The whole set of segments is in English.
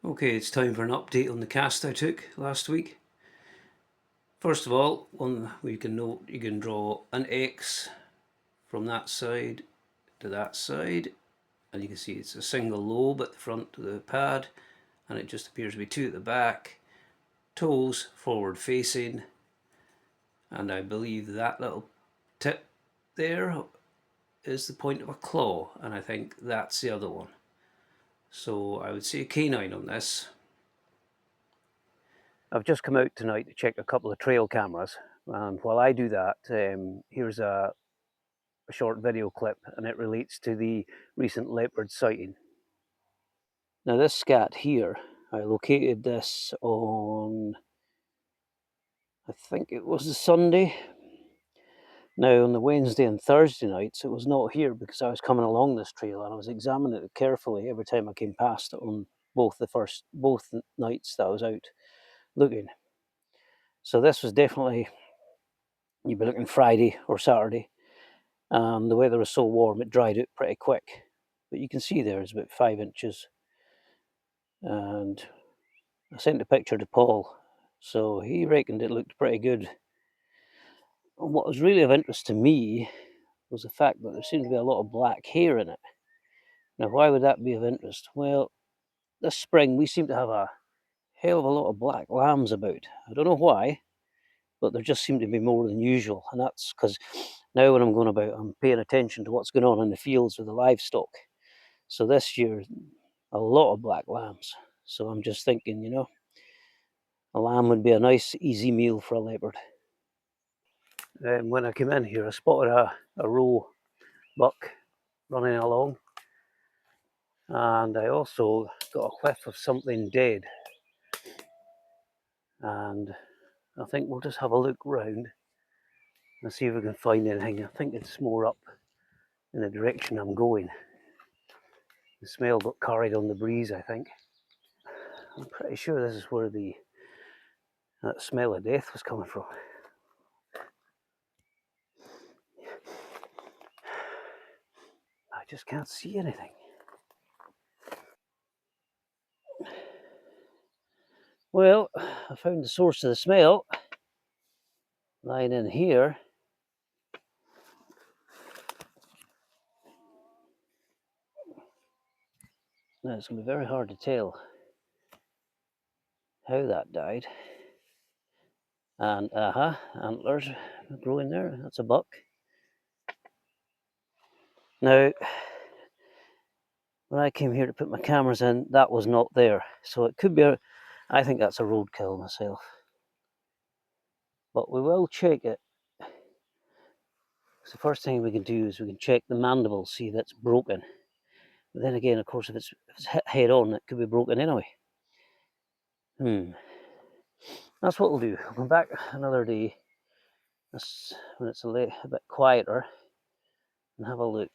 Okay, it's time for an update on the cast I took last week. First of all, one we can note you can draw an X from that side to that side, and you can see it's a single lobe at the front of the pad, and it just appears to be two at the back, toes forward facing, and I believe that little tip there is the point of a claw, and I think that's the other one. So I would say a canine on this. I've just come out tonight to check a couple of trail cameras, and while I do that, here's a short video clip, and it relates to the recent leopard sighting. Now this scat here, I located this on, I think it was the Sunday. Now on the Wednesday and Thursday nights, it was not here because I was coming along this trail and I was examining it carefully every time I came past it on both nights that I was out looking. So this was definitely, you'd be looking Friday or Saturday, and the weather was so warm it dried out pretty quick. But you can see there it's about 5 inches, and I sent a picture to Paul, so he reckoned it looked pretty good. And what was really of interest to me was the fact that there seemed to be a lot of black hair in it. Now, why would that be of interest? Well, this spring we seem to have a hell of a lot of black lambs about. I don't know why, but there just seem to be more than usual, and that's because now when I'm going about, I'm paying attention to what's going on in the fields with the livestock. So this year, a lot of black lambs. So I'm just thinking, a lamb would be a nice, easy meal for a leopard. When I came in here, I spotted a roe buck running along, and I also got a whiff of something dead. And I think we'll just have a look round and see if we can find anything. I think it's more up in the direction I'm going. The smell got carried on the breeze, I think. I'm pretty sure this is where that smell of death was coming from. I just can't see anything. Well, I found the source of the smell lying in here. Now it's going to be very hard to tell how that died. And antlers growing there. That's a buck. Now, when I came here to put my cameras in, that was not there. So it could be I think that's a roadkill myself. But we will check it. So the first thing we can do is we can check the mandible, see if it's broken. But then again, of course, if it's hit head on, it could be broken anyway. That's what we'll do. We'll come back another day when it's a bit quieter and have a look.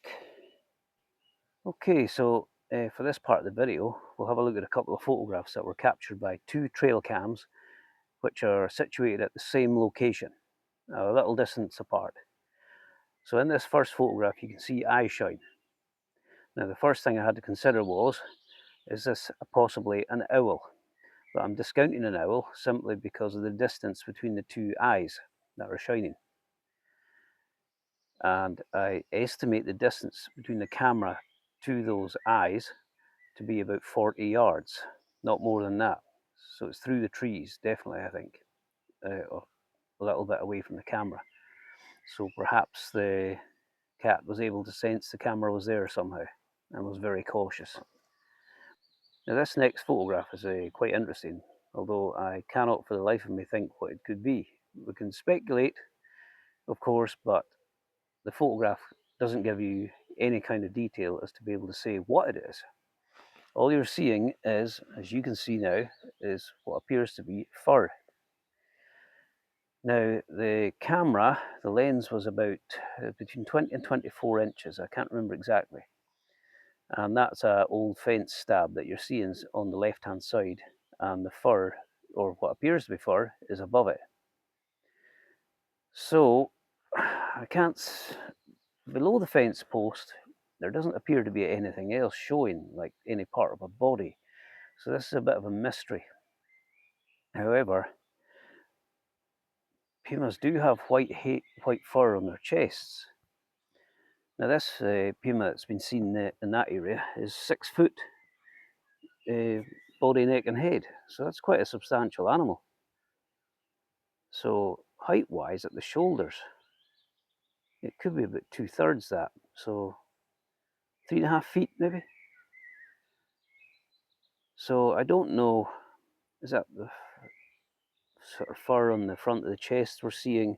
Okay, so for this part of the video, we'll have a look at a couple of photographs that were captured by two trail cams, which are situated at the same location, a little distance apart. So in this first photograph, you can see Eyeshine. Now, the first thing I had to consider was, is this possibly an owl? But I'm discounting an owl simply because of the distance between the two eyes that are shining. And I estimate the distance between the camera to those eyes to be about 40 yards, not more than that. So it's through the trees, definitely, I think, or a little bit away from the camera. So perhaps the cat was able to sense the camera was there somehow and was very cautious. Now this next photograph is quite interesting, although I cannot for the life of me think what it could be. We can speculate, of course, but the photograph doesn't give you any kind of detail as to be able to say what it is. All you're seeing is, as you can see now, is what appears to be fur. Now the camera, the lens was about between 20 and 24 inches, I can't remember exactly. And that's an old fence stab that you're seeing on the left hand side, and the fur, or what appears to be fur, is above it. So I can't, below the fence post there doesn't appear to be anything else showing, like any part of a body. So this is a bit of a mystery. However, pumas do have white fur on their chests. Now this puma that's been seen in that area is 6 foot body, neck and head. So that's quite a substantial animal. So height wise at the shoulders, it could be about 2/3 that. So 3.5 feet maybe. So I don't know, is that the sort of fur on the front of the chest we're seeing?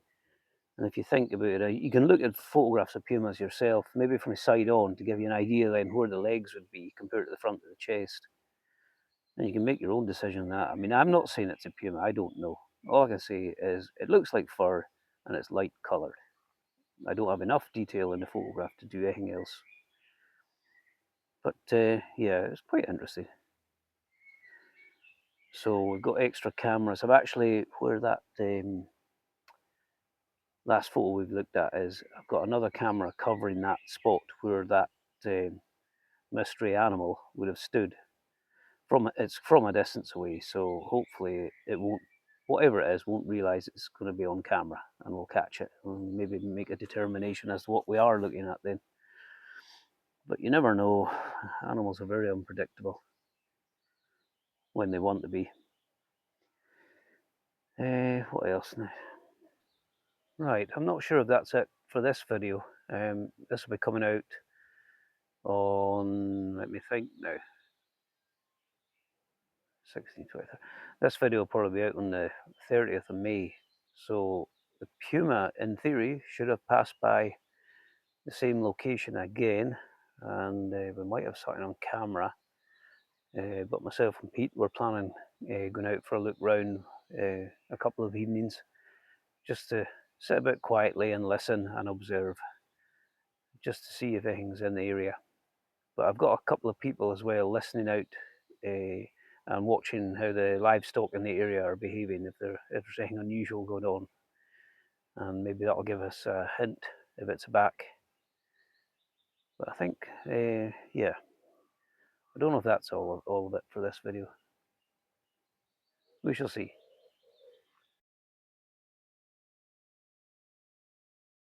And if you think about it, you can look at photographs of pumas yourself, maybe from the side on, to give you an idea then where the legs would be compared to the front of the chest. And you can make your own decision on that. I mean, I'm not saying it's a puma, I don't know. All I can say is it looks like fur and it's light coloured. I don't have enough detail in the photograph to do anything else. But yeah, it's quite interesting. So we've got extra cameras. I've actually, where that last photo we've looked at is, I've got another camera covering that spot where that mystery animal would have stood. It's from a distance away, so hopefully it won't, whatever it is, won't realise it's going to be on camera, and we'll catch it and maybe make a determination as to what we are looking at then. But you never know. Animals are very unpredictable when they want to be. What else now? Right, I'm not sure if that's it for this video. This will be coming out on, let me think now, 16th, 20th. This video will probably be out on the 30th of May. So the puma, in theory, should have passed by the same location again, and we might have something on camera. But myself and Pete were planning going out for a look round a couple of evenings, just to sit a bit quietly and listen and observe, just to see if anything's in the area. But I've got a couple of people as well listening out and watching how the livestock in the area are behaving, if there's anything unusual going on, and maybe that'll give us a hint if it's back. But I think, yeah, I don't know if that's all of it for this video. We shall see.